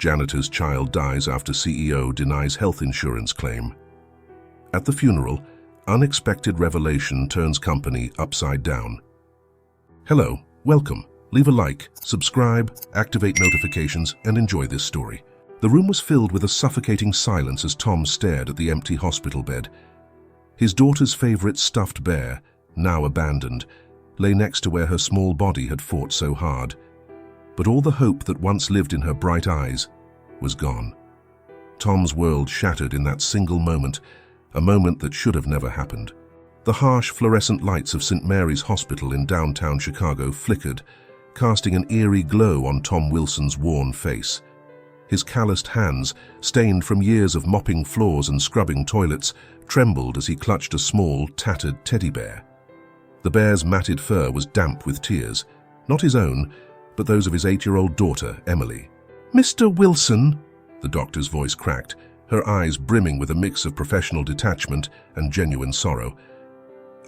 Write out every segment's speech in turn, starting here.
Janitor's child dies after CEO denies health insurance claim. At the funeral, unexpected revelation turns company upside down. Hello, welcome. Leave a like, subscribe, activate notifications, and enjoy this story. The room was filled with a suffocating silence as Tom stared at the empty hospital bed. His daughter's favorite stuffed bear, now abandoned, lay next to where her small body had fought so hard. But all the hope that once lived in her bright eyes was gone. Tom's world shattered in that single moment, a moment that should have never happened. The harsh fluorescent lights of St. Mary's Hospital in downtown Chicago flickered, casting an eerie glow on Tom Wilson's worn face. His calloused hands, stained from years of mopping floors and scrubbing toilets, trembled as he clutched a small, tattered teddy bear. The bear's matted fur was damp with tears, not his own, but those of his 8-year-old daughter, Emily. "Mr. Wilson," the doctor's voice cracked, her eyes brimming with a mix of professional detachment and genuine sorrow.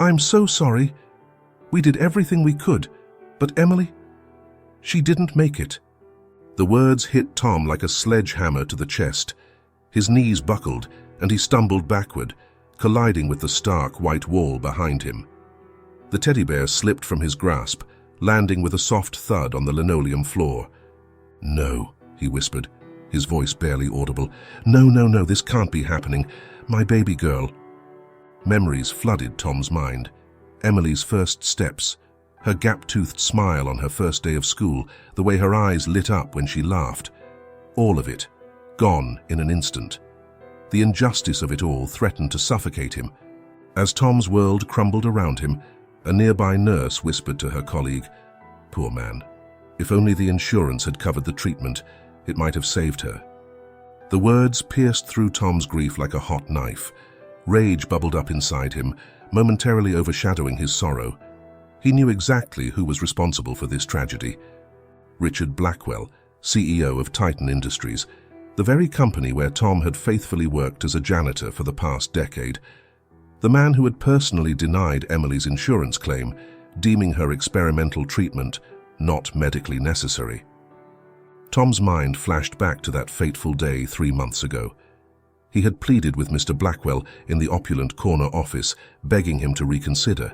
"I'm so sorry. We did everything we could, but Emily, she didn't make it." The words hit Tom like a sledgehammer to the chest. His knees buckled, and he stumbled backward, colliding with the stark white wall behind him. The teddy bear slipped from his grasp, landing with a soft thud on the linoleum floor. "No," he whispered, his voice barely audible. No, this can't be happening. My baby girl." Memories flooded Tom's mind. Emily's first steps, her gap-toothed smile on her first day of school, the way her eyes lit up when she laughed. All of it, gone in an instant. The injustice of it all threatened to suffocate him. As Tom's world crumbled around him, a nearby nurse whispered to her colleague, "Poor man. If only the insurance had covered the treatment, it might have saved her." The words pierced through Tom's grief like a hot knife. Rage bubbled up inside him, momentarily overshadowing his sorrow. He knew exactly who was responsible for this tragedy. Richard Blackwell, CEO of Titan Industries, the very company where Tom had faithfully worked as a janitor for the past decade. The man who had personally denied Emily's insurance claim, deeming her experimental treatment not medically necessary. Tom's mind flashed back to that fateful day 3 months ago. He had pleaded with Mr. Blackwell in the opulent corner office, begging him to reconsider.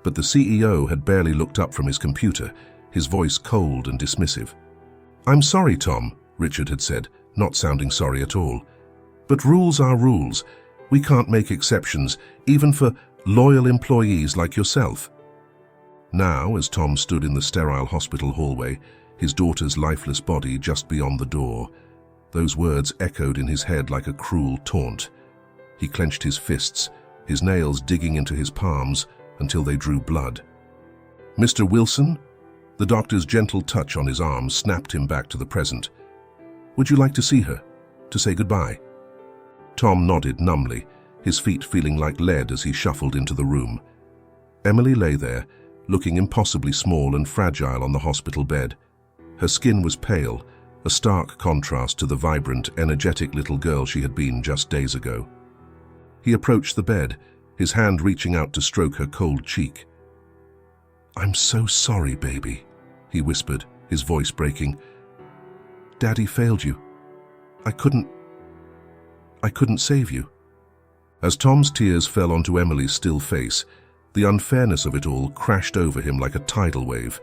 But the CEO had barely looked up from his computer, his voice cold and dismissive. "I'm sorry, Tom," Richard had said, not sounding sorry at all. "But rules are rules. We can't make exceptions, even for loyal employees like yourself." Now, as Tom stood in the sterile hospital hallway, his daughter's lifeless body just beyond the door, those words echoed in his head like a cruel taunt. He clenched his fists, his nails digging into his palms until they drew blood. "Mr. Wilson?" The doctor's gentle touch on his arm snapped him back to the present. "Would you like to see her? To say goodbye?" Tom nodded numbly, his feet feeling like lead as he shuffled into the room. Emily lay there, looking impossibly small and fragile on the hospital bed. Her skin was pale, a stark contrast to the vibrant, energetic little girl she had been just days ago. He approached the bed, his hand reaching out to stroke her cold cheek. "I'm so sorry, baby," he whispered, his voice breaking. "Daddy failed you. I couldn't save you." As Tom's tears fell onto Emily's still face, the unfairness of it all crashed over him like a tidal wave.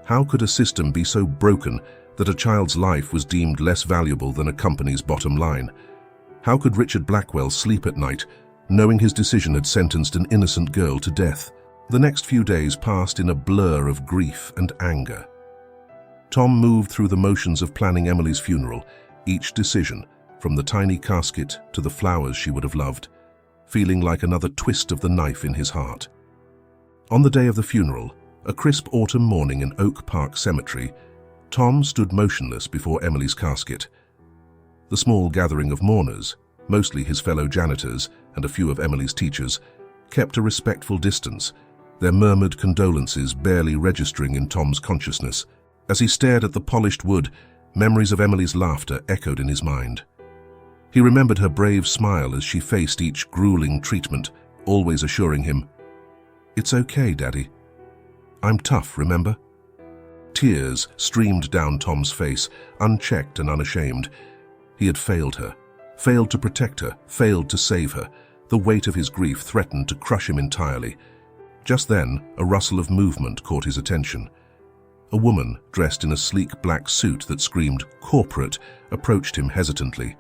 How could a system be so broken that a child's life was deemed less valuable than a company's bottom line? How could Richard Blackwell sleep at night, knowing his decision had sentenced an innocent girl to death? The next few days passed in a blur of grief and anger. Tom moved through the motions of planning Emily's funeral, each decision, from the tiny casket to the flowers she would have loved, feeling like another twist of the knife in his heart. On the day of the funeral, a crisp autumn morning in Oak Park Cemetery, Tom stood motionless before Emily's casket. The small gathering of mourners, mostly his fellow janitors and a few of Emily's teachers, kept a respectful distance, their murmured condolences barely registering in Tom's consciousness. As he stared at the polished wood, memories of Emily's laughter echoed in his mind. He remembered her brave smile as she faced each grueling treatment, always assuring him, "It's okay, Daddy. I'm tough, remember?" Tears streamed down Tom's face, unchecked and unashamed. He had failed her, failed to protect her, failed to save her. The weight of his grief threatened to crush him entirely. Just then, a rustle of movement caught his attention. A woman, dressed in a sleek black suit that screamed "corporate," approached him hesitantly.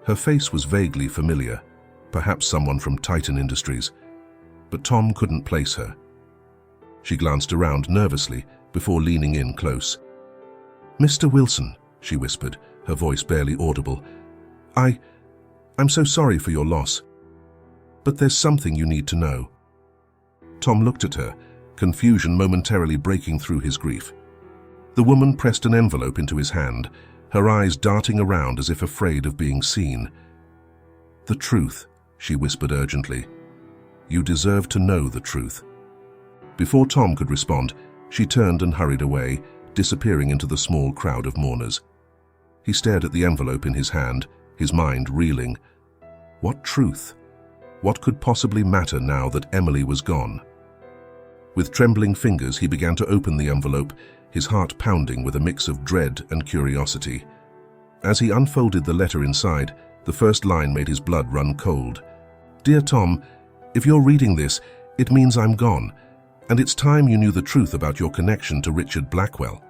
Her face was vaguely familiar, perhaps someone from Titan Industries, but Tom couldn't place her. She glanced around nervously before leaning in close. "Mr. Wilson," she whispered, her voice barely audible. I'm so sorry for your loss, but there's something you need to know." Tom looked at her, confusion momentarily breaking through his grief. The woman pressed an envelope into his hand, her eyes darting around as if afraid of being seen. "The truth," she whispered urgently. "You deserve to know the truth." Before Tom could respond, she turned and hurried away, disappearing into the small crowd of mourners. He stared at the envelope in his hand, his mind reeling. What truth? What could possibly matter now that Emily was gone? With trembling fingers, he began to open the envelope, his heart pounding with a mix of dread and curiosity. As he unfolded the letter inside, the first line made his blood run cold. "Dear Tom, if you're reading this, it means I'm gone, and it's time you knew the truth about your connection to Richard Blackwell."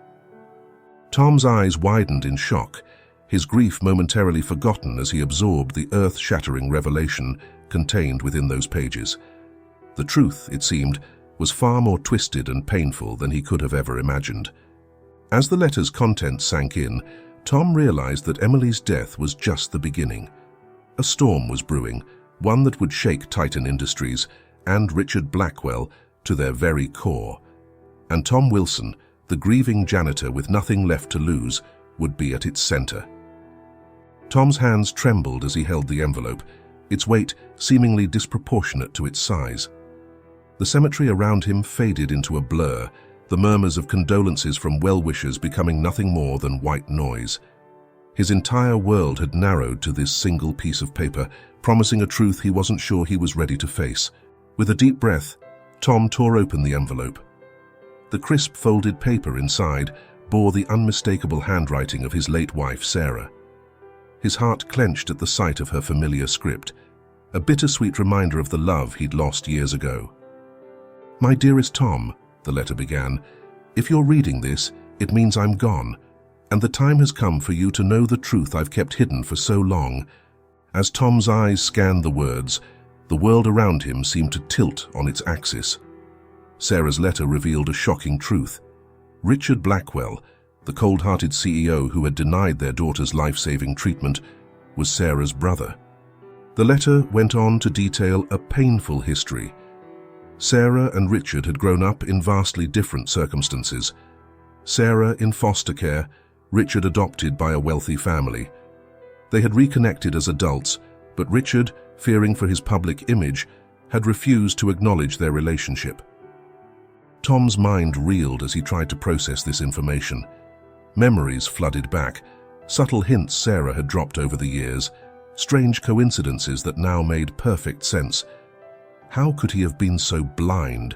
Tom's eyes widened in shock, his grief momentarily forgotten as he absorbed the earth-shattering revelation contained within those pages. The truth, it seemed, was far more twisted and painful than he could have ever imagined. As the letter's contents sank in, Tom realized that Emily's death was just the beginning. A storm was brewing, one that would shake Titan Industries and Richard Blackwell to their very core. And Tom Wilson, the grieving janitor with nothing left to lose, would be at its center. Tom's hands trembled as he held the envelope, its weight seemingly disproportionate to its size. The cemetery around him faded into a blur, the murmurs of condolences from well-wishers becoming nothing more than white noise. His entire world had narrowed to this single piece of paper, promising a truth he wasn't sure he was ready to face. With a deep breath, Tom tore open the envelope. The crisp folded paper inside bore the unmistakable handwriting of his late wife, Sarah. His heart clenched at the sight of her familiar script, a bittersweet reminder of the love he'd lost years ago. "My dearest Tom," the letter began, "if you're reading this, it means I'm gone, and the time has come for you to know the truth I've kept hidden for so long." As Tom's eyes scanned the words, the world around him seemed to tilt on its axis. Sarah's letter revealed a shocking truth. Richard Blackwell, the cold-hearted CEO who had denied their daughter's life-saving treatment, was Sarah's brother. The letter went on to detail a painful history. Sarah and Richard had grown up in vastly different circumstances. Sarah in foster care, Richard adopted by a wealthy family. They had reconnected as adults, but Richard, fearing for his public image, had refused to acknowledge their relationship. Tom's mind reeled as he tried to process this information. Memories flooded back, subtle hints Sarah had dropped over the years, strange coincidences that now made perfect sense. How could he have been so blind?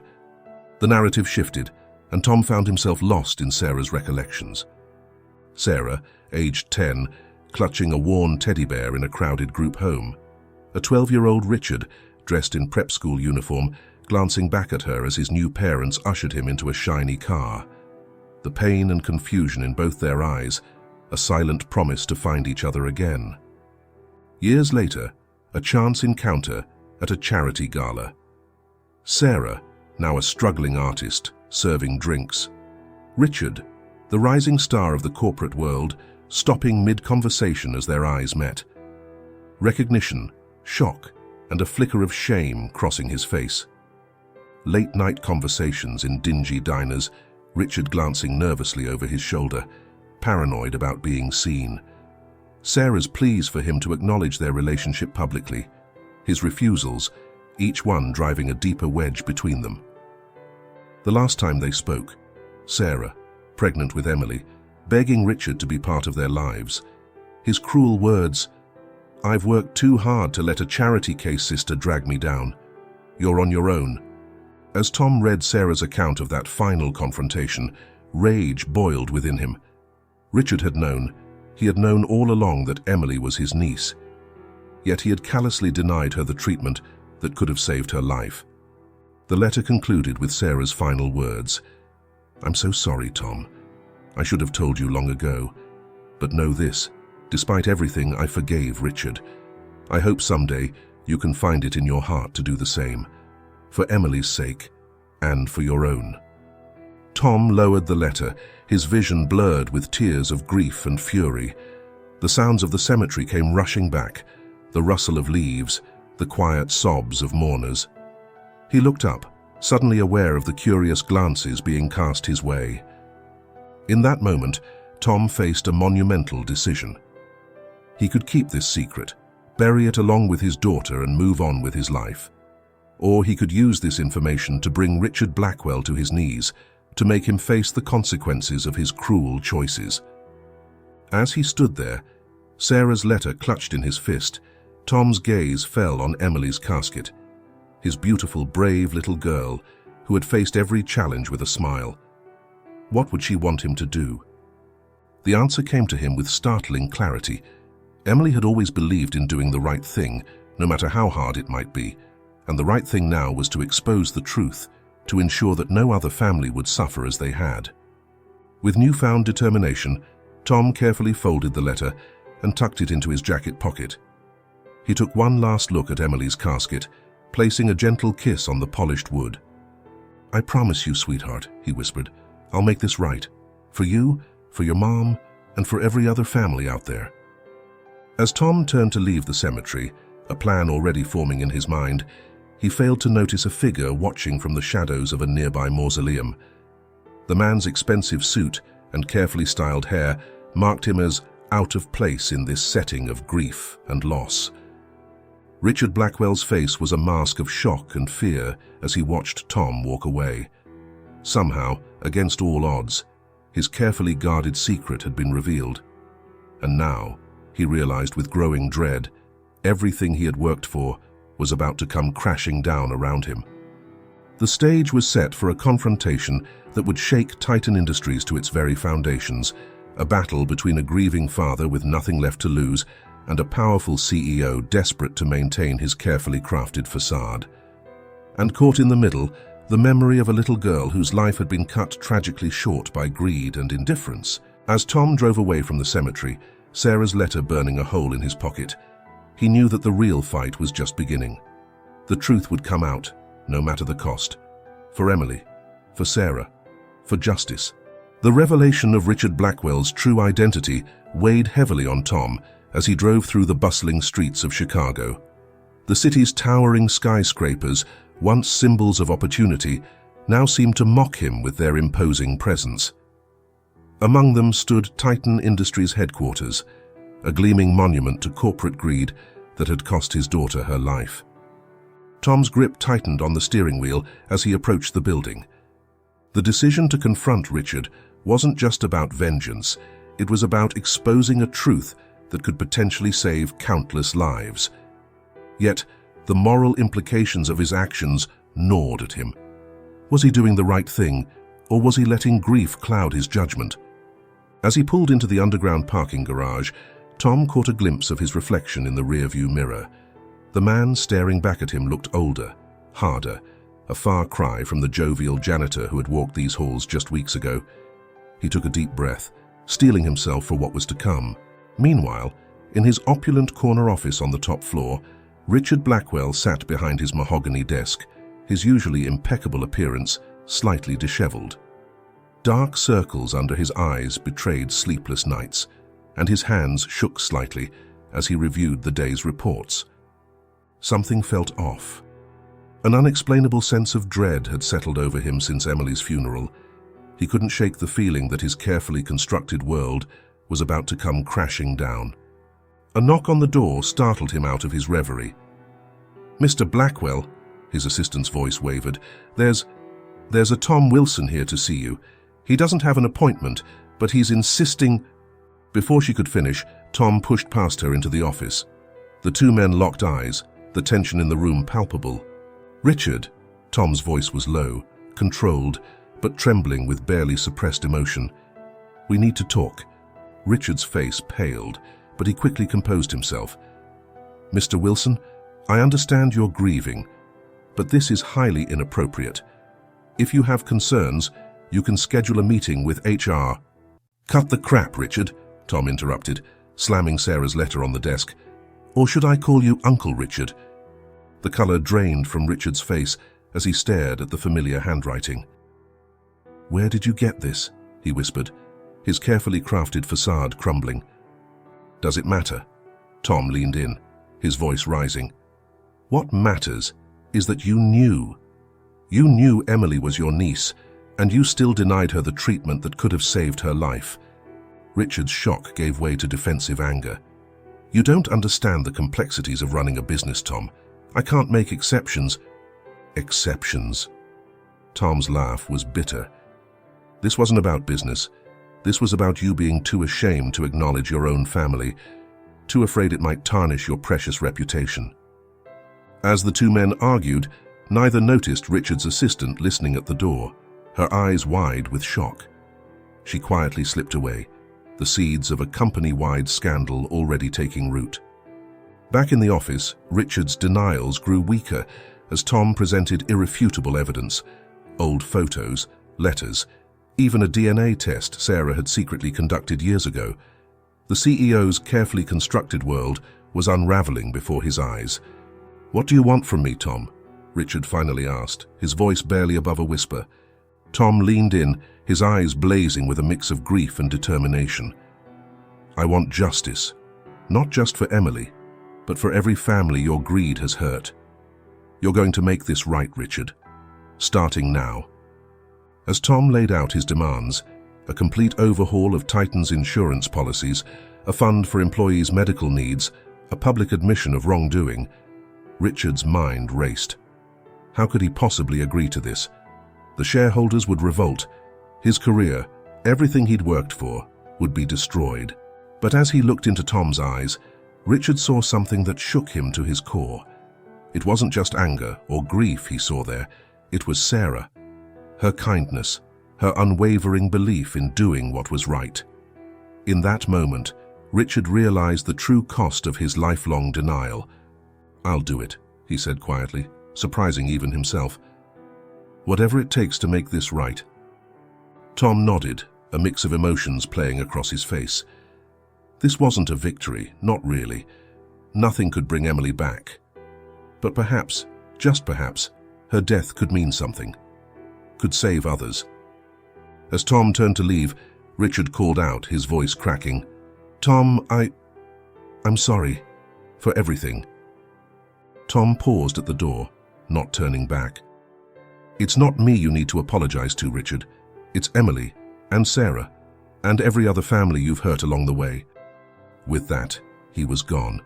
The narrative shifted, and Tom found himself lost in Sarah's recollections. Sarah, aged 10, clutching a worn teddy bear in a crowded group home. A 12-year-old Richard, dressed in prep school uniform, glancing back at her as his new parents ushered him into a shiny car. The pain and confusion in both their eyes, a silent promise to find each other again. Years later, a chance encounter at a charity gala. Sarah, now a struggling artist, serving drinks. Richard, the rising star of the corporate world, stopping mid-conversation as their eyes met. Recognition, shock, and a flicker of shame crossing his face. Late-night conversations in dingy diners, Richard glancing nervously over his shoulder, paranoid about being seen. Sarah's pleas for him to acknowledge their relationship publicly, his refusals, each one driving a deeper wedge between them. The last time they spoke, Sarah, pregnant with Emily, begging Richard to be part of their lives. His cruel words, "I've worked too hard to let a charity case sister drag me down. You're on your own." As Tom read Sarah's account of that final confrontation, Rage boiled within him. Richard had known. He had known all along that Emily was his niece. Yet he had callously denied her the treatment that could have saved her life. The letter concluded with Sarah's final words. "I'm so sorry, Tom. I should have told you long ago. But know this, despite everything, I forgave Richard. I hope someday you can find it in your heart to do the same, for Emily's sake and for your own." Tom lowered the letter, his vision blurred with tears of grief and fury. The sounds of the cemetery came rushing back, the rustle of leaves, the quiet sobs of mourners. He looked up, suddenly aware of the curious glances being cast his way. In that moment, Tom faced a monumental decision. He could keep this secret, bury it along with his daughter and move on with his life. Or he could use this information to bring Richard Blackwell to his knees, to make him face the consequences of his cruel choices. As he stood there, Sarah's letter clutched in his fist, Tom's gaze fell on Emily's casket, his beautiful, brave little girl who had faced every challenge with a smile. What would she want him to do? The answer came to him with startling clarity. Emily had always believed in doing the right thing, no matter how hard it might be, and the right thing now was to expose the truth, to ensure that no other family would suffer as they had. With newfound determination, Tom carefully folded the letter and tucked it into his jacket pocket. He took one last look at Emily's casket, placing a gentle kiss on the polished wood. "I promise you, sweetheart," he whispered, "I'll make this right. For you, for your mom, and for every other family out there." As Tom turned to leave the cemetery, a plan already forming in his mind, he failed to notice a figure watching from the shadows of a nearby mausoleum. The man's expensive suit and carefully styled hair marked him as out of place in this setting of grief and loss. Richard Blackwell's face was a mask of shock and fear as he watched Tom walk away. Somehow, against all odds, his carefully guarded secret had been revealed. And now, he realized with growing dread, everything he had worked for was about to come crashing down around him. The stage was set for a confrontation that would shake Titan Industries to its very foundations, a battle between a grieving father with nothing left to lose and a powerful CEO desperate to maintain his carefully crafted facade. And caught in the middle, the memory of a little girl whose life had been cut tragically short by greed and indifference. As Tom drove away from the cemetery, Sarah's letter burning a hole in his pocket, he knew that the real fight was just beginning. The truth would come out, no matter the cost. For Emily, for Sarah, for justice. The revelation of Richard Blackwell's true identity weighed heavily on Tom as he drove through the bustling streets of Chicago. The city's towering skyscrapers, once symbols of opportunity, now seemed to mock him with their imposing presence. Among them stood Titan Industries headquarters, a gleaming monument to corporate greed that had cost his daughter her life. Tom's grip tightened on the steering wheel as he approached the building. The decision to confront Richard wasn't just about vengeance, it was about exposing a truth that could potentially save countless lives. Yet, the moral implications of his actions gnawed at him. Was he doing the right thing, or was he letting grief cloud his judgment? As he pulled into the underground parking garage, Tom caught a glimpse of his reflection in the rearview mirror. The man staring back at him looked older, harder, a far cry from the jovial janitor who had walked these halls just weeks ago. He took a deep breath, steeling himself for what was to come. Meanwhile, in his opulent corner office on the top floor, Richard Blackwell sat behind his mahogany desk, his usually impeccable appearance slightly disheveled. Dark circles under his eyes betrayed sleepless nights, and his hands shook slightly as he reviewed the day's reports. Something felt off. An unexplainable sense of dread had settled over him since Emily's funeral. He couldn't shake the feeling that his carefully constructed world was about to come crashing down. A knock on the door startled him out of his reverie. "Mr. Blackwell," his assistant's voice wavered, There's a Tom Wilson here to see you. He doesn't have an appointment, but he's insisting—" Before she could finish, Tom pushed past her into the office. The two men locked eyes, the tension in the room palpable. "Richard," Tom's voice was low, controlled, but trembling with barely suppressed emotion. "We need to talk." Richard's face paled, but he quickly composed himself. "Mr. Wilson, I understand you're grieving, but this is highly inappropriate. If you have concerns, you can schedule a meeting with HR." "Cut the crap, Richard," Tom interrupted, slamming Sarah's letter on the desk. "Or should I call you Uncle Richard?" The color drained from Richard's face as he stared at the familiar handwriting. "Where did you get this?" he whispered, his carefully crafted facade crumbling. "Does it matter?" Tom leaned in, his voice rising. "What matters is that you knew. You knew Emily was your niece, and you still denied her the treatment that could have saved her life." Richard's shock gave way to defensive anger. "You don't understand the complexities of running a business, Tom. I can't make exceptions." "Exceptions?" Tom's laugh was bitter. "This wasn't about business. This was about you being too ashamed to acknowledge your own family, too afraid it might tarnish your precious reputation." As the two men argued, neither noticed Richard's assistant listening at the door, her eyes wide with shock. She quietly slipped away, the seeds of a company-wide scandal already taking root. Back in the office, Richard's denials grew weaker as Tom presented irrefutable evidence: old photos, letters, even a DNA test Sarah had secretly conducted years ago. The CEO's carefully constructed world was unraveling before his eyes. "What do you want from me, Tom?" Richard finally asked, his voice barely above a whisper. Tom leaned in, his eyes blazing with a mix of grief and determination. "I want justice, not just for Emily, but for every family your greed has hurt. You're going to make this right, Richard, starting now." As Tom laid out his demands, a complete overhaul of Titan's insurance policies, a fund for employees' medical needs, a public admission of wrongdoing, Richard's mind raced. How could he possibly agree to this? The shareholders would revolt. His career, everything he'd worked for, would be destroyed. But as he looked into Tom's eyes, Richard saw something that shook him to his core. It wasn't just anger or grief he saw there, it was Sarah. Her kindness, her unwavering belief in doing what was right. In that moment, Richard realized the true cost of his lifelong denial. "I'll do it," he said quietly, surprising even himself. "Whatever it takes to make this right." Tom nodded, a mix of emotions playing across his face. This wasn't a victory, not really. Nothing could bring Emily back. But perhaps, just perhaps, her death could mean something. Could save others. As Tom turned to leave, Richard called out, his voice cracking. "Tom, I'm sorry. For everything." Tom paused at the door, not turning back. "It's not me you need to apologize to, Richard. It's Emily, and Sarah, and every other family you've hurt along the way." With that, he was gone,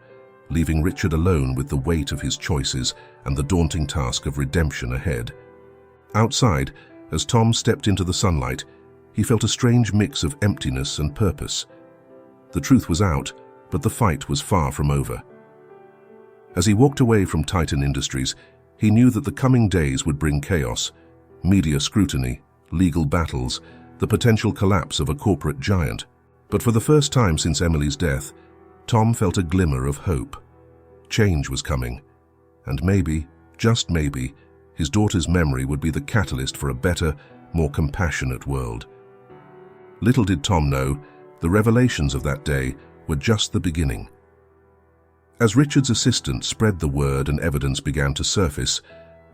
leaving Richard alone with the weight of his choices and the daunting task of redemption ahead. Outside, as Tom stepped into the sunlight, he felt a strange mix of emptiness and purpose. The truth was out, but the fight was far from over. As he walked away from Titan Industries, he knew that the coming days would bring chaos, media scrutiny, legal battles, the potential collapse of a corporate giant. But for the first time since Emily's death, Tom felt a glimmer of hope. Change was coming, and maybe, just maybe, his daughter's memory would be the catalyst for a better, more compassionate world. Little did Tom know, the revelations of that day were just the beginning. As Richard's assistant spread the word and evidence began to surface,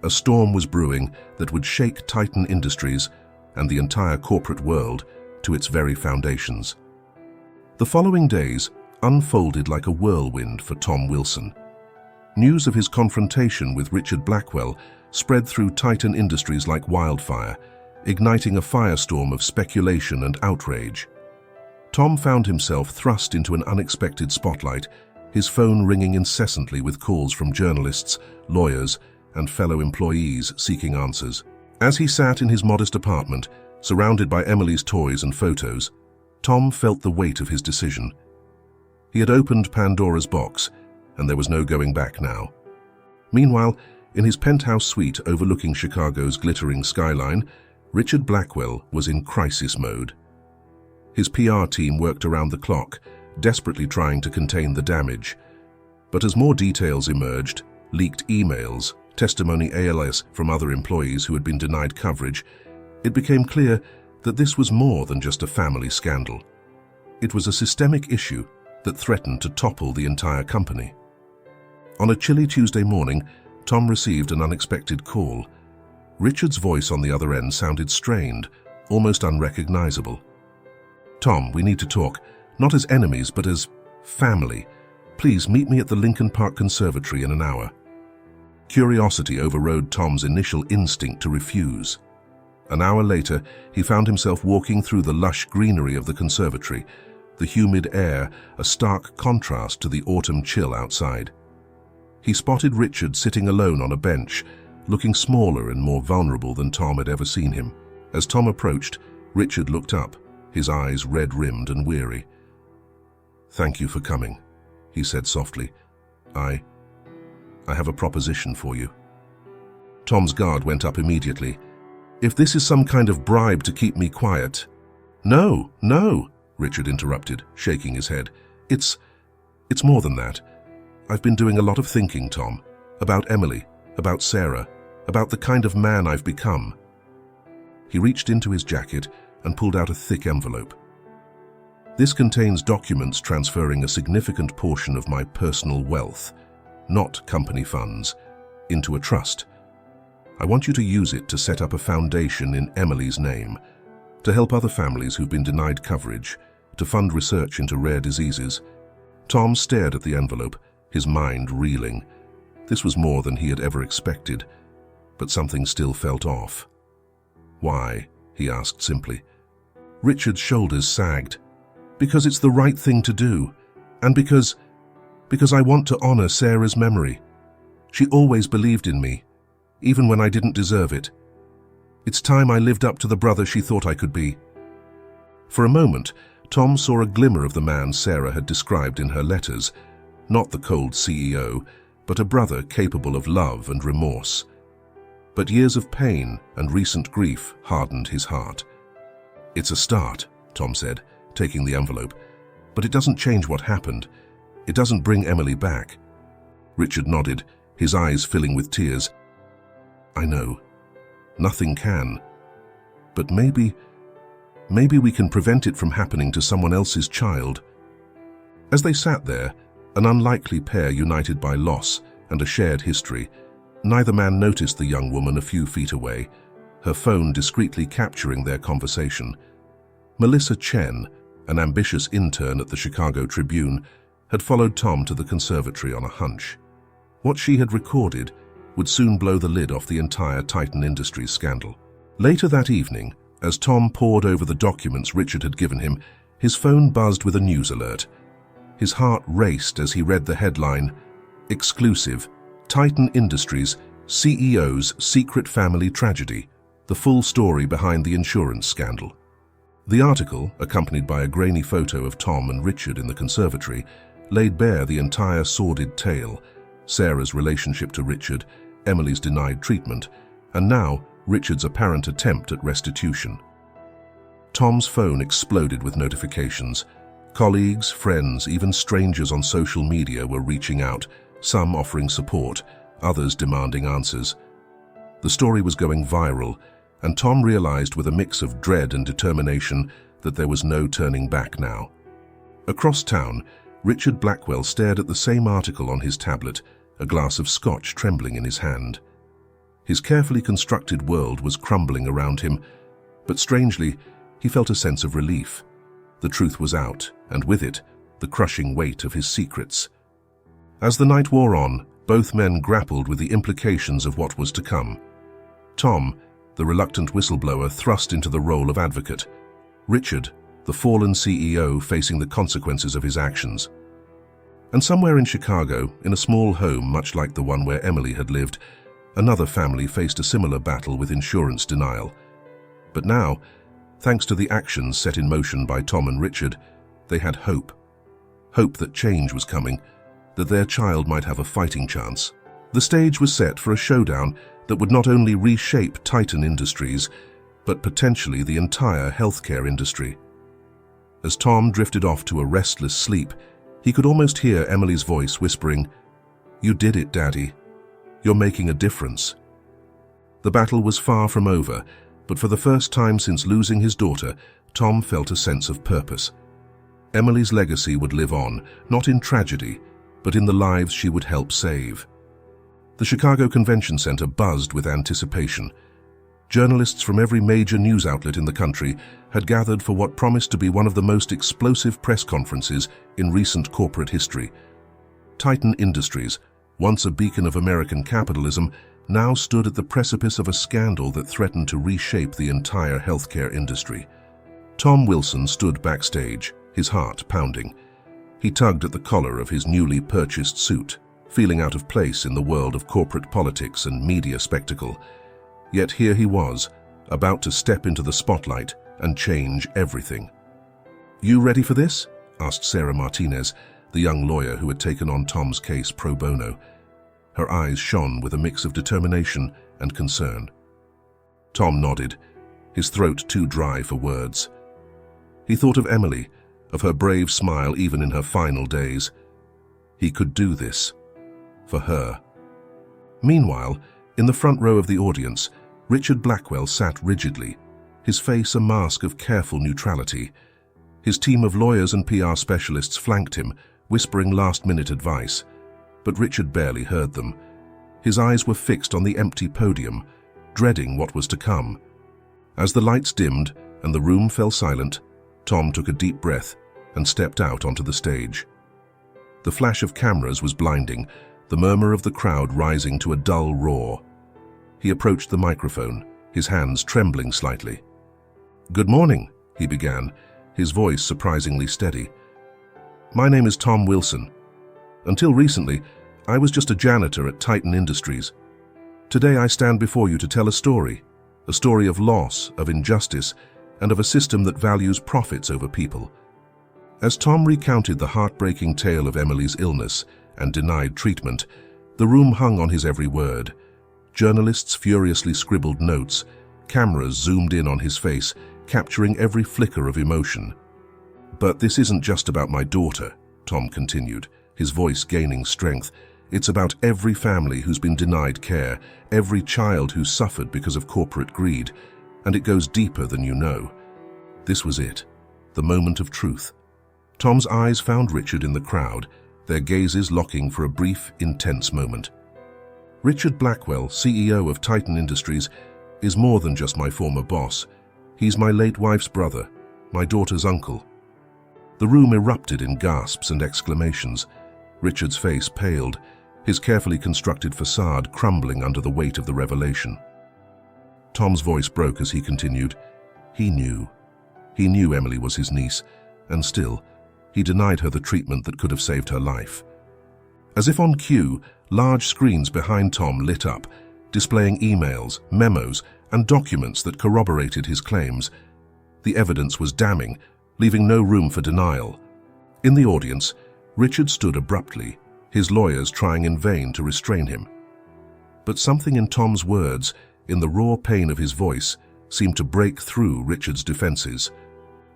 a storm was brewing that would shake Titan Industries and the entire corporate world to its very foundations. The following days unfolded like a whirlwind for Tom Wilson. News of his confrontation with Richard Blackwell spread through Titan Industries like wildfire, igniting a firestorm of speculation and outrage. Tom found himself thrust into an unexpected spotlight, his phone ringing incessantly with calls from journalists, lawyers, and fellow employees seeking answers. As he sat in his modest apartment, surrounded by Emily's toys and photos, Tom felt the weight of his decision. He had opened Pandora's box, and there was no going back now. Meanwhile, in his penthouse suite overlooking Chicago's glittering skyline, Richard Blackwell was in crisis mode. His PR team worked around the clock, desperately trying to contain the damage. But as more details emerged, leaked emails, testimony ALS from other employees who had been denied coverage, it became clear that this was more than just a family scandal. It was a systemic issue that threatened to topple the entire company. On a chilly Tuesday morning, Tom received an unexpected call. Richard's voice on the other end sounded strained, almost unrecognizable. "Tom, we need to talk, not as enemies, but as family. Please meet me at the Lincoln Park Conservatory in an hour." Curiosity overrode Tom's initial instinct to refuse. An hour later, he found himself walking through the lush greenery of the conservatory, the humid air a stark contrast to the autumn chill outside. He spotted Richard sitting alone on a bench, looking smaller and more vulnerable than Tom had ever seen him. As Tom approached, Richard looked up, his eyes red-rimmed and weary. "Thank you for coming," he said softly. I have a proposition for you." Tom's guard went up immediately. "If this is some kind of bribe to keep me quiet—" "No, no," Richard interrupted, shaking his head. It's more than that. I've been doing a lot of thinking, Tom, about Emily, about Sarah, about the kind of man I've become." He reached into his jacket and pulled out a thick envelope. "This contains documents transferring a significant portion of my personal wealth, not company funds, into a trust. I want you to use it to set up a foundation in Emily's name, to help other families who've been denied coverage, to fund research into rare diseases." Tom stared at the envelope, his mind reeling. This was more than he had ever expected, but something still felt off. "Why?" he asked simply. Richard's shoulders sagged. "Because it's the right thing to do, and because I want to honor Sarah's memory. She always believed in me, even when I didn't deserve it. It's time I lived up to the brother she thought I could be." For a moment, Tom saw a glimmer of the man Sarah had described in her letters, not the cold CEO, but a brother capable of love and remorse. But years of pain and recent grief hardened his heart. "It's a start," Tom said, taking the envelope, "but it doesn't change what happened. It doesn't bring Emily back." Richard nodded, his eyes filling with tears. "I know. Nothing can. But maybe we can prevent it from happening to someone else's child." As they sat there, an unlikely pair united by loss and a shared history, neither man noticed the young woman a few feet away, her phone discreetly capturing their conversation. Melissa Chen, an ambitious intern at the Chicago Tribune, had followed Tom to the conservatory on a hunch. What she had recorded would soon blow the lid off the entire Titan Industries scandal. Later that evening, as Tom pored over the documents Richard had given him, his phone buzzed with a news alert. His heart raced as he read the headline, "Exclusive, Titan Industries, CEO's secret family tragedy, the full story behind the insurance scandal." The article, accompanied by a grainy photo of Tom and Richard in the conservatory, laid bare the entire sordid tale: Sarah's relationship to Richard, Emily's denied treatment, and now Richard's apparent attempt at restitution. Tom's phone exploded with notifications. Colleagues, friends, even strangers on social media were reaching out, some offering support, others demanding answers. The story was going viral, and Tom realized with a mix of dread and determination that there was no turning back now. Across town, Richard Blackwell stared at the same article on his tablet, a glass of scotch trembling in his hand. His carefully constructed world was crumbling around him, but strangely, he felt a sense of relief. The truth was out, and with it, the crushing weight of his secrets. As the night wore on, both men grappled with the implications of what was to come. Tom, the reluctant whistleblower, thrust into the role of advocate. Richard, the fallen CEO, facing the consequences of his actions. And somewhere in Chicago, in a small home much like the one where Emily had lived, another family faced a similar battle with insurance denial. But now, thanks to the actions set in motion by Tom and Richard, they had hope. Hope that change was coming, that their child might have a fighting chance. The stage was set for a showdown that would not only reshape Titan Industries, but potentially the entire healthcare industry. As Tom drifted off to a restless sleep, he could almost hear Emily's voice whispering, "You did it, Daddy. You're making a difference." The battle was far from over, but for the first time since losing his daughter, Tom felt a sense of purpose. Emily's legacy would live on, not in tragedy, but in the lives she would help save. The Chicago Convention Center buzzed with anticipation. Journalists from every major news outlet in the country had gathered for what promised to be one of the most explosive press conferences in recent corporate history. Titan Industries, once a beacon of American capitalism, now stood at the precipice of a scandal that threatened to reshape the entire healthcare industry. Tom Wilson stood backstage, his heart pounding. He tugged at the collar of his newly purchased suit, feeling out of place in the world of corporate politics and media spectacle. Yet here he was, about to step into the spotlight and change everything. "You ready for this?" asked Sarah Martinez, the young lawyer who had taken on Tom's case pro bono. Her eyes shone with a mix of determination and concern. Tom nodded, his throat too dry for words. He thought of Emily, of her brave smile even in her final days. He could do this. For her. Meanwhile, in the front row of the audience, Richard Blackwell sat rigidly, his face a mask of careful neutrality. His team of lawyers and PR specialists flanked him, whispering last-minute advice. But Richard barely heard them. His eyes were fixed on the empty podium, dreading what was to come. As the lights dimmed and the room fell silent, Tom took a deep breath and stepped out onto the stage. The flash of cameras was blinding, the murmur of the crowd rising to a dull roar. He approached the microphone, his hands trembling slightly. "Good morning," he began, his voice surprisingly steady. "My name is Tom Wilson. Until recently, I was just a janitor at Titan Industries. Today I stand before you to tell a story of loss, of injustice, and of a system that values profits over people." As Tom recounted the heartbreaking tale of Emily's illness and denied treatment, the room hung on his every word. Journalists furiously scribbled notes, cameras zoomed in on his face, capturing every flicker of emotion. "But this isn't just about my daughter," Tom continued, his voice gaining strength. "It's about every family who's been denied care, every child who's suffered because of corporate greed, and it goes deeper than you know." This was it, the moment of truth. Tom's eyes found Richard in the crowd, their gazes locking for a brief, intense moment. "Richard Blackwell, CEO of Titan Industries, is more than just my former boss. He's my late wife's brother, my daughter's uncle." The room erupted in gasps and exclamations. Richard's face paled, his carefully constructed facade crumbling under the weight of the revelation. Tom's voice broke as he continued. He knew. He knew Emily was his niece, and still, he denied her the treatment that could have saved her life. As if on cue, large screens behind Tom lit up, displaying emails, memos, and documents that corroborated his claims. The evidence was damning, leaving no room for denial. In the audience, Richard stood abruptly, his lawyers trying in vain to restrain him. But something in Tom's words, in the raw pain of his voice, seemed to break through Richard's defenses.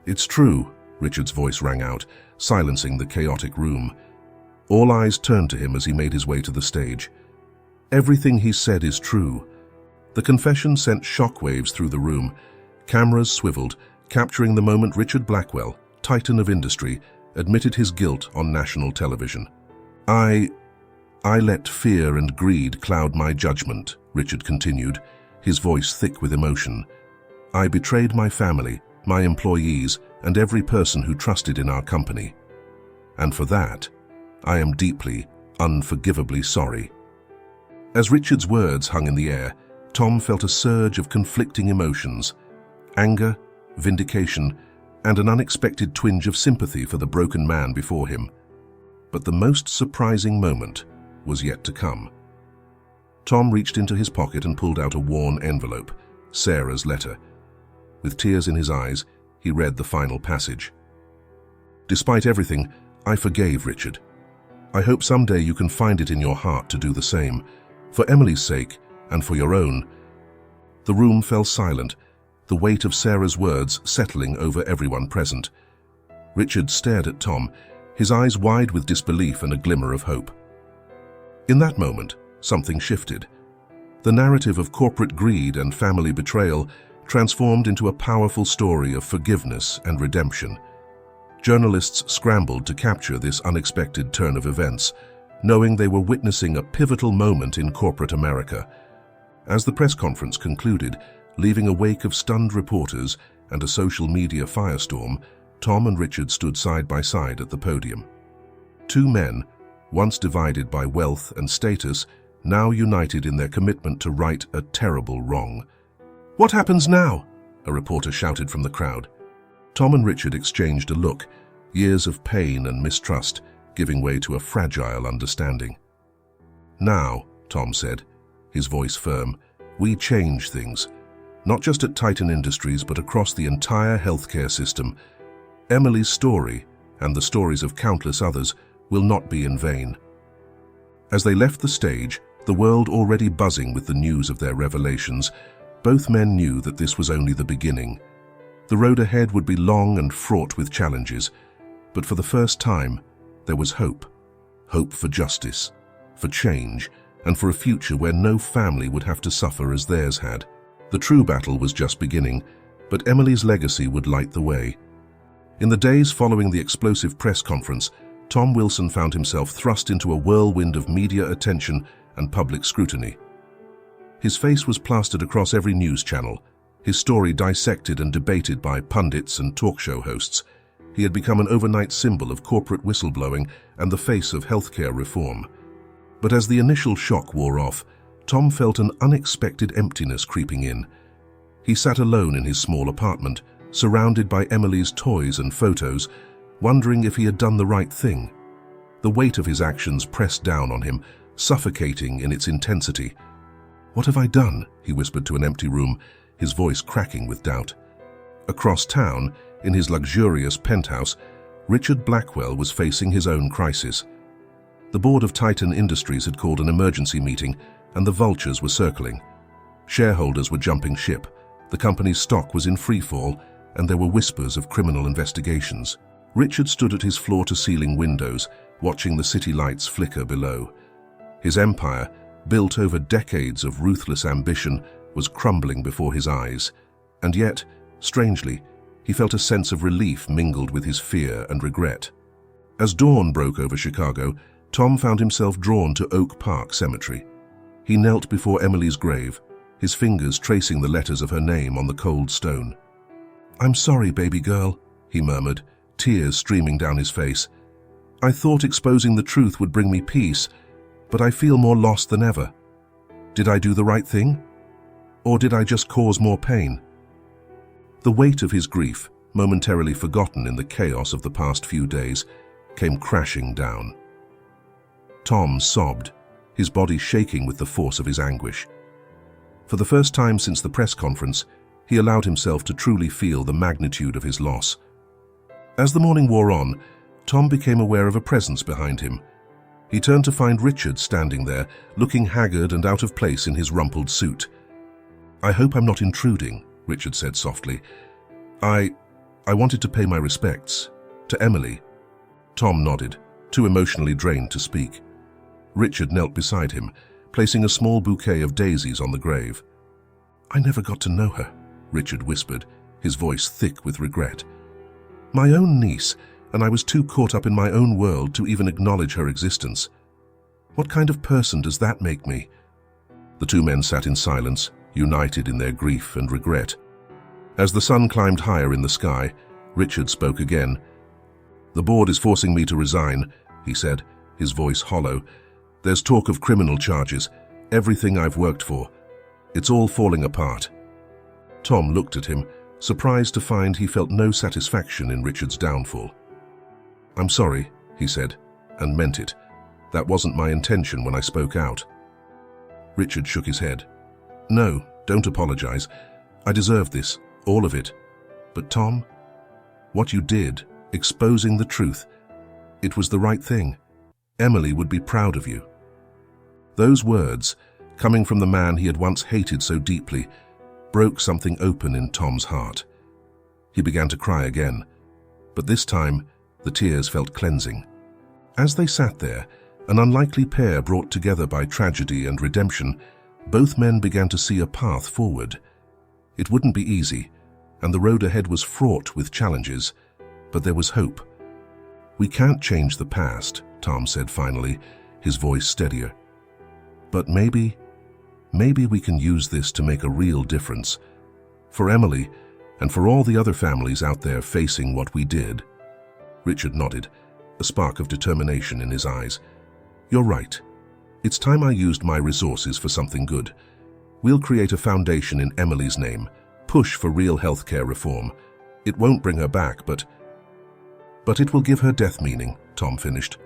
"It's true," Richard's voice rang out, silencing the chaotic room. All eyes turned to him as he made his way to the stage. "Everything he said is true." The confession sent shockwaves through the room. Cameras swiveled, capturing the moment Richard Blackwell, titan of industry, admitted his guilt on national television. I let fear and greed cloud my judgment," Richard continued, his voice thick with emotion. "I betrayed my family, my employees, and every person who trusted in our company. And for that, I am deeply, unforgivably sorry." As Richard's words hung in the air, Tom felt a surge of conflicting emotions: anger, vindication, and an unexpected twinge of sympathy for the broken man before him. But the most surprising moment was yet to come. Tom reached into his pocket and pulled out a worn envelope, Sarah's letter. With tears in his eyes, he read the final passage. "Despite everything, I forgave Richard. I hope someday you can find it in your heart to do the same, for Emily's sake and for your own." The room fell silent, the weight of Sarah's words settling over everyone present. Richard stared at Tom, his eyes wide with disbelief and a glimmer of hope. In that moment, something shifted. The narrative of corporate greed and family betrayal transformed into a powerful story of forgiveness and redemption. Journalists scrambled to capture this unexpected turn of events, knowing they were witnessing a pivotal moment in corporate America. As the press conference concluded, leaving a wake of stunned reporters and a social media firestorm, Tom and Richard stood side by side at the podium. Two men, once divided by wealth and status, now united in their commitment to right a terrible wrong. "What happens now?" a reporter shouted from the crowd. Tom and Richard exchanged a look, years of pain and mistrust giving way to a fragile understanding. "Now," Tom said, his voice firm, "we change things. Not just at Titan Industries, but across the entire healthcare system. Emily's story, and the stories of countless others, will not be in vain." As they left the stage, the world already buzzing with the news of their revelations, both men knew that this was only the beginning. The road ahead would be long and fraught with challenges, but for the first time, there was hope. Hope for justice, for change, and for a future where no family would have to suffer as theirs had. The true battle was just beginning, but Emily's legacy would light the way. In the days following the explosive press conference, Tom Wilson found himself thrust into a whirlwind of media attention and public scrutiny. His face was plastered across every news channel, his story dissected and debated by pundits and talk show hosts. He had become an overnight symbol of corporate whistleblowing and the face of healthcare reform. But as the initial shock wore off, Tom felt an unexpected emptiness creeping in. He sat alone in his small apartment, surrounded by Emily's toys and photos, wondering if he had done the right thing. The weight of his actions pressed down on him, suffocating in its intensity. "What have I done?" he whispered to an empty room, his voice cracking with doubt. Across town, in his luxurious penthouse, Richard Blackwell was facing his own crisis. The board of Titan Industries had called an emergency meeting, and the vultures were circling. Shareholders were jumping ship, the company's stock was in freefall, and there were whispers of criminal investigations. Richard stood at his floor-to-ceiling windows, watching the city lights flicker below. His empire, built over decades of ruthless ambition, was crumbling before his eyes. And yet, strangely, he felt a sense of relief mingled with his fear and regret. As dawn broke over Chicago, Tom found himself drawn to Oak Park Cemetery. He knelt before Emily's grave, his fingers tracing the letters of her name on the cold stone. "I'm sorry, baby girl," he murmured, tears streaming down his face. "I thought exposing the truth would bring me peace, but I feel more lost than ever. Did I do the right thing? Or did I just cause more pain?" The weight of his grief, momentarily forgotten in the chaos of the past few days, came crashing down. Tom sobbed, his body shaking with the force of his anguish. For the first time since the press conference, he allowed himself to truly feel the magnitude of his loss. As the morning wore on, Tom became aware of a presence behind him. He turned to find Richard standing there, looking haggard and out of place in his rumpled suit. "I hope I'm not intruding," Richard said softly. I wanted to pay my respects. To Emily." Tom nodded, too emotionally drained to speak. Richard knelt beside him, placing a small bouquet of daisies on the grave. "I never got to know her," Richard whispered, his voice thick with regret. "My own niece, and I was too caught up in my own world to even acknowledge her existence. What kind of person does that make me?" The two men sat in silence, united in their grief and regret. As the sun climbed higher in the sky, Richard spoke again. "The board is forcing me to resign," he said, his voice hollow. "There's talk of criminal charges, everything I've worked for. It's all falling apart." Tom looked at him, surprised to find he felt no satisfaction in Richard's downfall. "I'm sorry," he said, and meant it. "That wasn't my intention when I spoke out." Richard shook his head. "No, don't apologize. I deserve this, all of it. But Tom, what you did, exposing the truth, it was the right thing. Emily would be proud of you." Those words, coming from the man he had once hated so deeply, broke something open in Tom's heart. He began to cry again, but this time the tears felt cleansing. As they sat there, an unlikely pair brought together by tragedy and redemption, both men began to see a path forward. It wouldn't be easy, and the road ahead was fraught with challenges, but there was hope. "We can't change the past," Tom said finally, his voice steadier. "But maybe we can use this to make a real difference. For Emily, and for all the other families out there facing what we did." Richard nodded, a spark of determination in his eyes. "You're right. It's time I used my resources for something good. We'll create a foundation in Emily's name, push for real healthcare reform. It won't bring her back, but it will give her death meaning," Tom finished.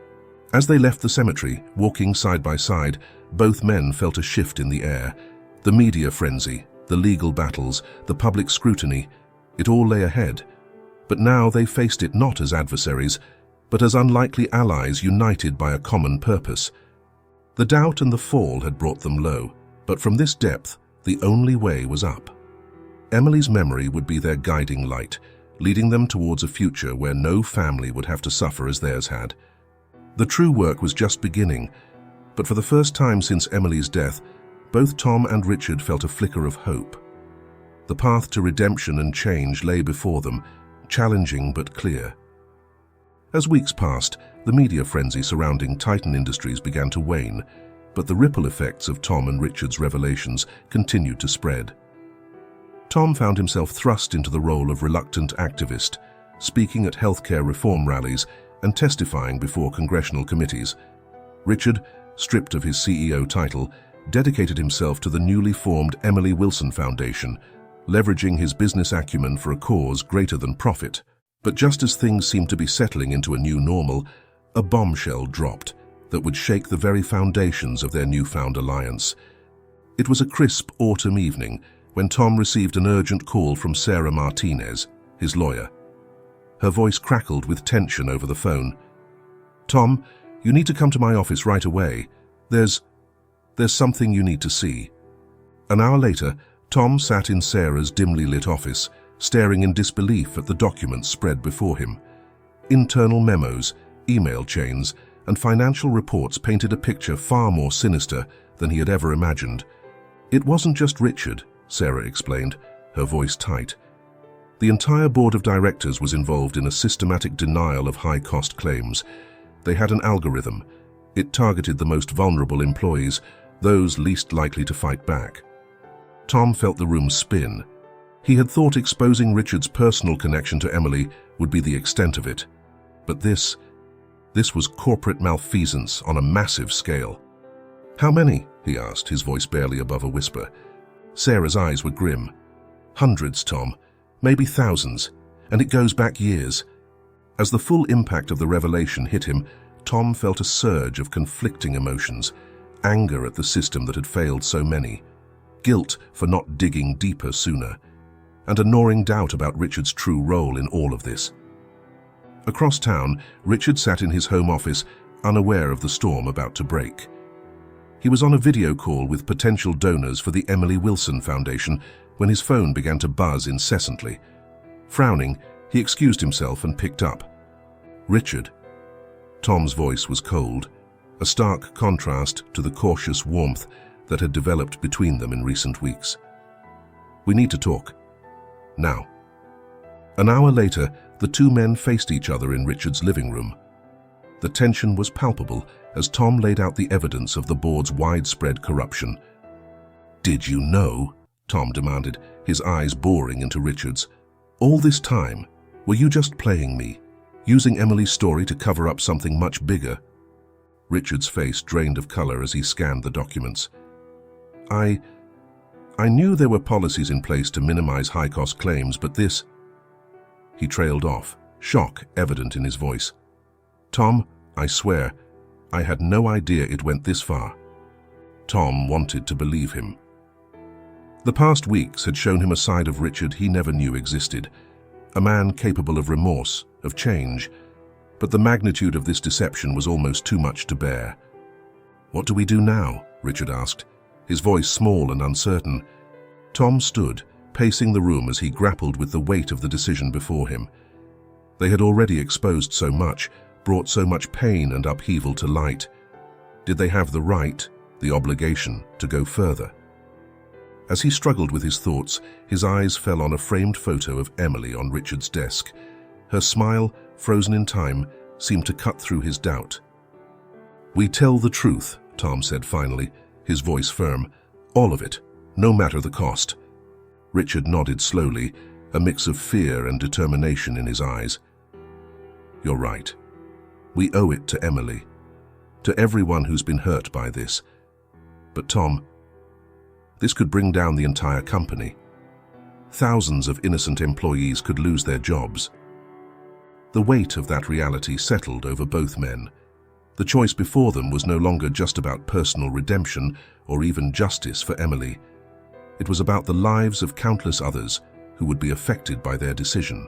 As they left the cemetery, walking side by side, both men felt a shift in the air. The media frenzy, the legal battles, the public scrutiny, it all lay ahead. But now they faced it not as adversaries, but as unlikely allies united by a common purpose. The doubt and the fall had brought them low, but from this depth, the only way was up. Emily's memory would be their guiding light, leading them towards a future where no family would have to suffer as theirs had. The true work was just beginning, but for the first time since Emily's death, both Tom and Richard felt a flicker of hope. The path to redemption and change lay before them, challenging but clear. As weeks passed, the media frenzy surrounding Titan Industries began to wane, but the ripple effects of Tom and Richard's revelations continued to spread. Tom found himself thrust into the role of reluctant activist, speaking at healthcare reform rallies and testifying before congressional committees. Richard, stripped of his CEO title, dedicated himself to the newly formed Emily Wilson Foundation, leveraging his business acumen for a cause greater than profit. But just as things seemed to be settling into a new normal, a bombshell dropped that would shake the very foundations of their newfound alliance. It was a crisp autumn evening when Tom received an urgent call from Sarah Martinez, his lawyer. Her voice crackled with tension over the phone. "Tom, you need to come to my office right away. There's something you need to see." An hour later, Tom sat in Sarah's dimly lit office, staring in disbelief at the documents spread before him. Internal memos, email chains, and financial reports painted a picture far more sinister than he had ever imagined. "It wasn't just Richard," Sarah explained, her voice tight. "The entire board of directors was involved in a systematic denial of high-cost claims. They had an algorithm. It targeted the most vulnerable employees, those least likely to fight back." Tom felt the room spin. He had thought exposing Richard's personal connection to Emily would be the extent of it. But this was corporate malfeasance on a massive scale. "How many?" he asked, his voice barely above a whisper. Sarah's eyes were grim. "Hundreds, Tom. Maybe thousands. And it goes back years." As the full impact of the revelation hit him, Tom felt a surge of conflicting emotions, anger at the system that had failed so many, guilt for not digging deeper sooner, and a gnawing doubt about Richard's true role in all of this. Across town, Richard sat in his home office, unaware of the storm about to break. He was on a video call with potential donors for the Emily Wilson Foundation when his phone began to buzz incessantly. Frowning, he excused himself and picked up. "Richard." Tom's voice was cold, a stark contrast to the cautious warmth that had developed between them in recent weeks. "We need to talk. Now." An hour later, the two men faced each other in Richard's living room. The tension was palpable as Tom laid out the evidence of the board's widespread corruption. "Did you know?" Tom demanded, his eyes boring into Richard's. "All this time, were you just playing me, using Emily's story to cover up something much bigger?" Richard's face drained of color as he scanned the documents. I knew there were policies in place to minimize high-cost claims, but this..." He trailed off, shock evident in his voice. "Tom, I swear, I had no idea it went this far." Tom wanted to believe him. The past weeks had shown him a side of Richard he never knew existed, a man capable of remorse, of change, but the magnitude of this deception was almost too much to bear. "What do we do now?" Richard asked, his voice small and uncertain. Tom stood, pacing the room as he grappled with the weight of the decision before him. They had already exposed so much, brought so much pain and upheaval to light. Did they have the right, the obligation, to go further? As he struggled with his thoughts, his eyes fell on a framed photo of Emily on Richard's desk. Her smile, frozen in time, seemed to cut through his doubt. "We tell the truth," Tom said finally, his voice firm. "All of it, no matter the cost." Richard nodded slowly, a mix of fear and determination in his eyes. "You're right. We owe it to Emily, to everyone who's been hurt by this. But Tom, this could bring down the entire company. Thousands of innocent employees could lose their jobs." The weight of that reality settled over both men. The choice before them was no longer just about personal redemption or even justice for Emily. It was about the lives of countless others who would be affected by their decision.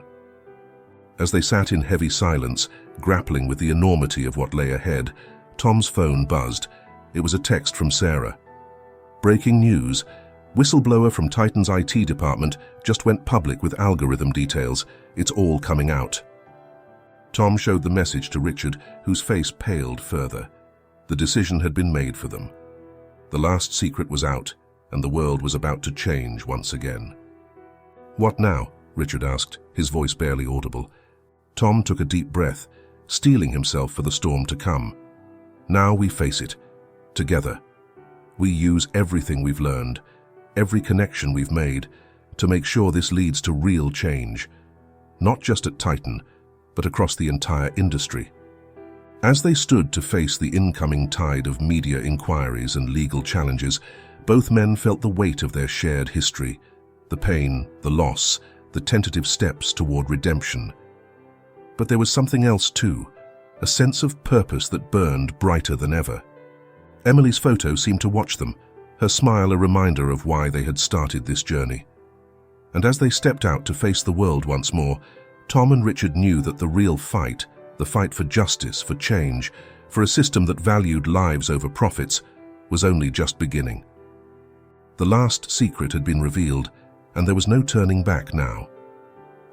As they sat in heavy silence, grappling with the enormity of what lay ahead, Tom's phone buzzed. It was a text from Sarah. "Breaking news. Whistleblower from Titan's IT department just went public with algorithm details. It's all coming out." Tom showed the message to Richard, whose face paled further. The decision had been made for them. The last secret was out, and the world was about to change once again. "What now?" Richard asked, his voice barely audible. Tom took a deep breath, steeling himself for the storm to come. "Now we face it, together. We use everything we've learned, every connection we've made, to make sure this leads to real change, not just at Titan, but across the entire industry." As they stood to face the incoming tide of media inquiries and legal challenges, both men felt the weight of their shared history, the pain, the loss, the tentative steps toward redemption. But there was something else too, a sense of purpose that burned brighter than ever. Emily's photo seemed to watch them, her smile a reminder of why they had started this journey. And as they stepped out to face the world once more, Tom and Richard knew that the real fight, the fight for justice, for change, for a system that valued lives over profits, was only just beginning. The last secret had been revealed, and there was no turning back now.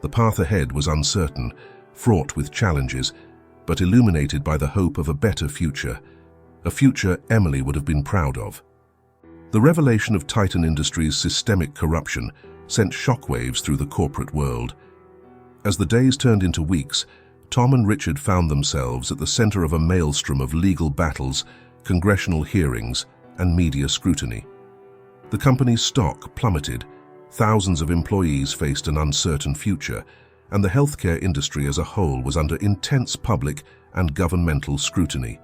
The path ahead was uncertain, fraught with challenges, but illuminated by the hope of a better future, a future Emily would have been proud of. The revelation of Titan Industries' systemic corruption sent shockwaves through the corporate world. As the days turned into weeks, Tom and Richard found themselves at the center of a maelstrom of legal battles, congressional hearings, and media scrutiny. The company's stock plummeted, thousands of employees faced an uncertain future, and the healthcare industry as a whole was under intense public and governmental scrutiny.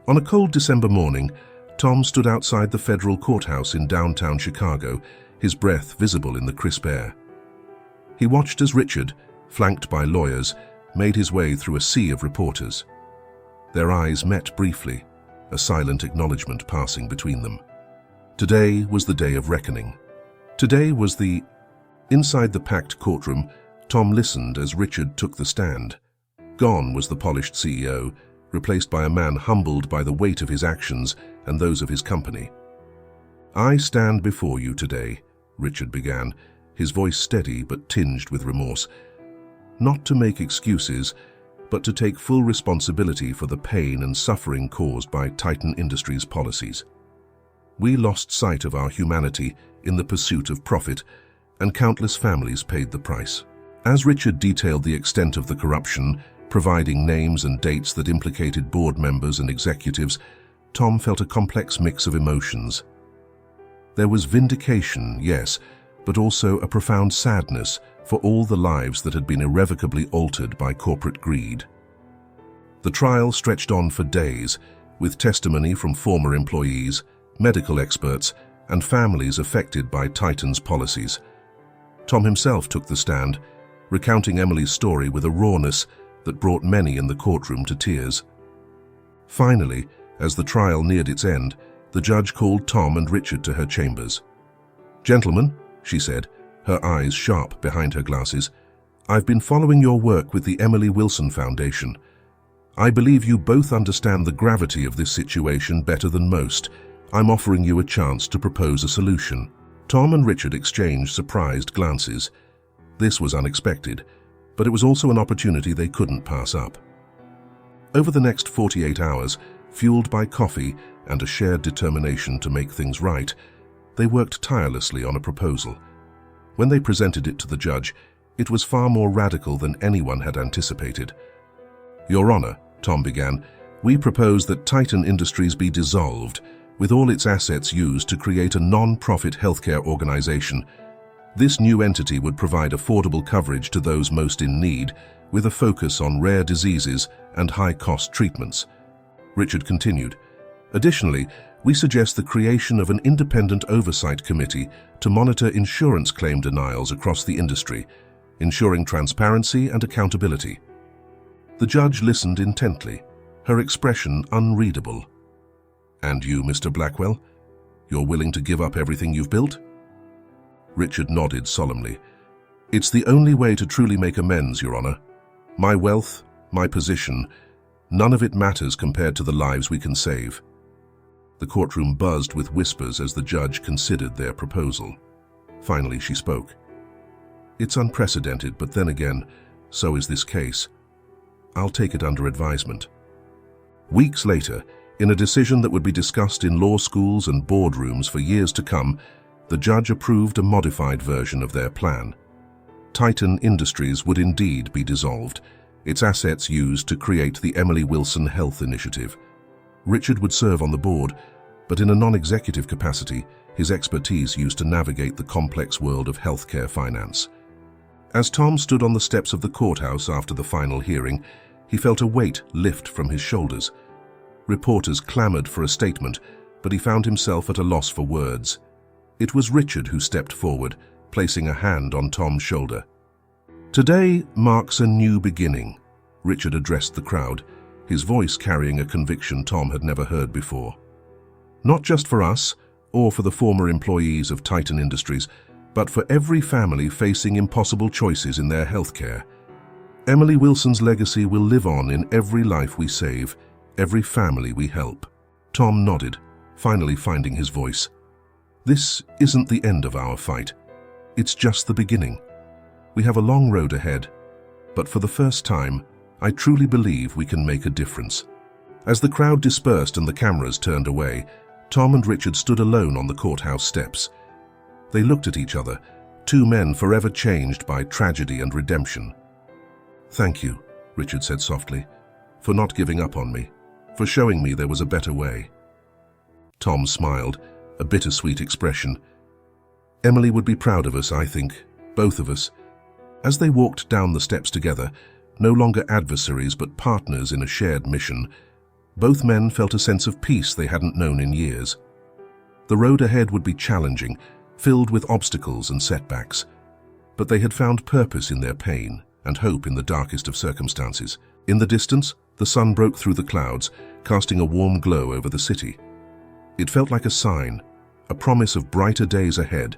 On a cold December morning, Tom stood outside the federal courthouse in downtown Chicago, his breath visible in the crisp air. He watched as Richard, flanked by lawyers, made his way through a sea of reporters. Their eyes met briefly, a silent acknowledgement passing between them. Today was the day of reckoning. Today was the... Inside the packed courtroom, Tom listened as Richard took the stand. Gone was the polished CEO, replaced by a man humbled by the weight of his actions and those of his company. "I stand before you today," Richard began, his voice steady but tinged with remorse, "not to make excuses, but to take full responsibility for the pain and suffering caused by Titan Industries' policies. We lost sight of our humanity in the pursuit of profit, and countless families paid the price." As Richard detailed the extent of the corruption, providing names and dates that implicated board members and executives, Tom felt a complex mix of emotions. There was vindication, yes, but also a profound sadness for all the lives that had been irrevocably altered by corporate greed. The trial stretched on for days, with testimony from former employees, medical experts, and families affected by Titan's policies. Tom himself took the stand, recounting Emily's story with a rawness that brought many in the courtroom to tears. Finally, as the trial neared its end, the judge called Tom and Richard to her chambers. "Gentlemen," she said, her eyes sharp behind her glasses, "I've been following your work with the Emily Wilson Foundation. I believe you both understand the gravity of this situation better than most. I'm offering you a chance to propose a solution." Tom and Richard exchanged surprised glances. This was unexpected, but it was also an opportunity they couldn't pass up. Over the next 48 hours, fueled by coffee and a shared determination to make things right, they worked tirelessly on a proposal. When they presented it to the judge, it was far more radical than anyone had anticipated. "Your Honor," Tom began, "we propose that Titan Industries be dissolved, with all its assets used to create a non-profit healthcare organization. This new entity would provide affordable coverage to those most in need, with a focus on rare diseases and high-cost treatments." Richard continued, "Additionally, we suggest the creation of an independent oversight committee to monitor insurance claim denials across the industry, ensuring transparency and accountability." The judge listened intently, her expression unreadable. "And you, Mr. Blackwell? You're willing to give up everything you've built?" Richard nodded solemnly. "It's the only way to truly make amends, Your Honor. My wealth, my position, none of it matters compared to the lives we can save." The courtroom buzzed with whispers as the judge considered their proposal. Finally, she spoke. "It's unprecedented, but then again, so is this case. I'll take it under advisement." Weeks later, in a decision that would be discussed in law schools and boardrooms for years to come, the judge approved a modified version of their plan. Titan Industries would indeed be dissolved, its assets used to create the Emily Wilson Health Initiative. Richard would serve on the board, but in a non-executive capacity, his expertise used to navigate the complex world of healthcare finance. As Tom stood on the steps of the courthouse after the final hearing, he felt a weight lift from his shoulders. Reporters clamored for a statement, but he found himself at a loss for words. It was Richard who stepped forward, placing a hand on Tom's shoulder. "Today marks a new beginning," Richard addressed the crowd, his voice carrying a conviction Tom had never heard before. "Not just for us, or for the former employees of Titan Industries, but for every family facing impossible choices in their healthcare. Emily Wilson's legacy will live on in every life we save, every family we help." Tom nodded, finally finding his voice. "This isn't the end of our fight. It's just the beginning. We have a long road ahead, but for the first time, I truly believe we can make a difference." As the crowd dispersed and the cameras turned away, Tom and Richard stood alone on the courthouse steps. They looked at each other, two men forever changed by tragedy and redemption. "Thank you," Richard said softly, "for not giving up on me, for showing me there was a better way." Tom smiled, a bittersweet expression. "Emily would be proud of us, I think, both of us." As they walked down the steps together, no longer adversaries but partners in a shared mission, both men felt a sense of peace they hadn't known in years. The road ahead would be challenging, filled with obstacles and setbacks, but they had found purpose in their pain and hope in the darkest of circumstances. In the distance, the sun broke through the clouds, casting a warm glow over the city. It felt like a sign, a promise of brighter days ahead.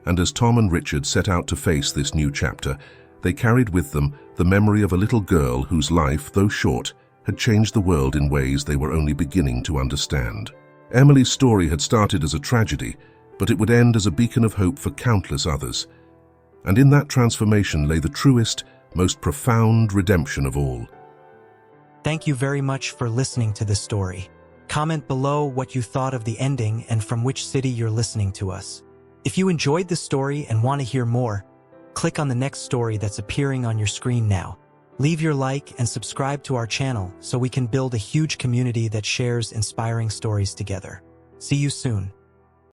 And as Tom and Richard set out to face this new chapter, they carried with them the memory of a little girl whose life, though short, had changed the world in ways they were only beginning to understand. Emily's story had started as a tragedy, but it would end as a beacon of hope for countless others. And in that transformation lay the truest, most profound redemption of all. Thank you very much for listening to this story. Comment below what you thought of the ending and from which city you're listening to us. If you enjoyed the story and want to hear more, click on the next story that's appearing on your screen now. Leave your like and subscribe to our channel so we can build a huge community that shares inspiring stories together. See you soon.